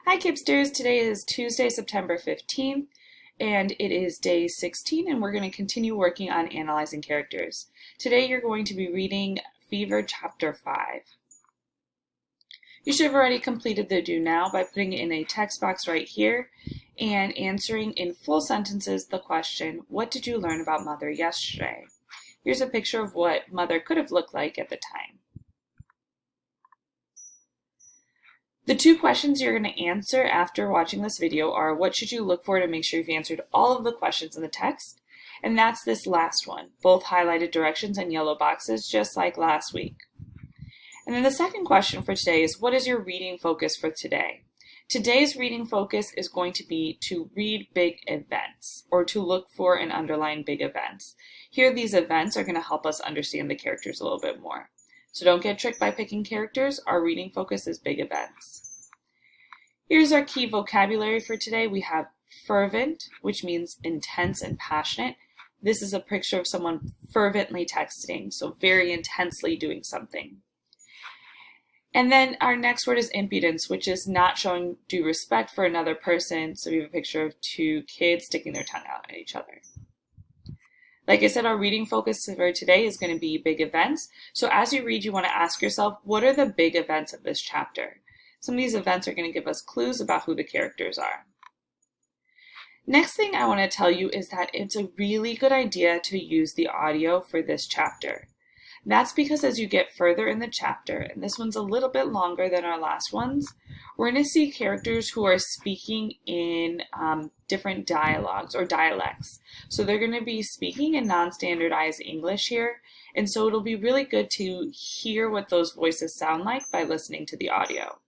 Hi Kipsters, today is Tuesday, September 15th, and it is day 16, and we're going to continue working on analyzing characters. Today you're going to be reading Fever Chapter 5. You should have already completed the do now by putting it in a text box right here and answering in full sentences the question, what did you learn about Mother yesterday? Here's a picture of what Mother could have looked like at the time. The two questions you're going to answer after watching this video are, what should you look for to make sure you've answered all of the questions in the text? And that's this last one, both highlighted directions and yellow boxes, just like last week. And then the second question for today is, what is your reading focus for today? Today's reading focus is going to be to read big events, or to look for and underline big events. Here, these events are going to help us understand the characters a little bit more. So don't get tricked by picking characters. Our reading focus is big events. Here's our key vocabulary for today. We have fervent, which means intense and passionate. This is a picture of someone fervently texting, so very intensely doing something. And then our next word is impudence, which is not showing due respect for another person. So we have a picture of two kids sticking their tongue out at each other. Like I said, our reading focus for today is going to be big events. So as you read, you want to ask yourself, what are the big events of this chapter? Some of these events are going to give us clues about who the characters are. Next thing I want to tell you is that it's a really good idea to use the audio for this chapter. That's because as you get further in the chapter, and this one's a little bit longer than our last ones, we're going to see characters who are speaking in different dialogues or dialects. So they're going to be speaking in non-standardized English here, and so it'll be really good to hear what those voices sound like by listening to the audio.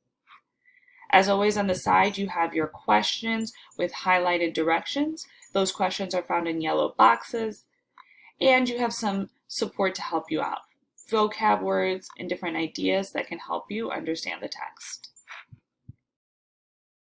As always, on the side, you have your questions with highlighted directions. Those questions are found in yellow boxes, and you have some support to help you out. Vocab words and different ideas that can help you understand the text.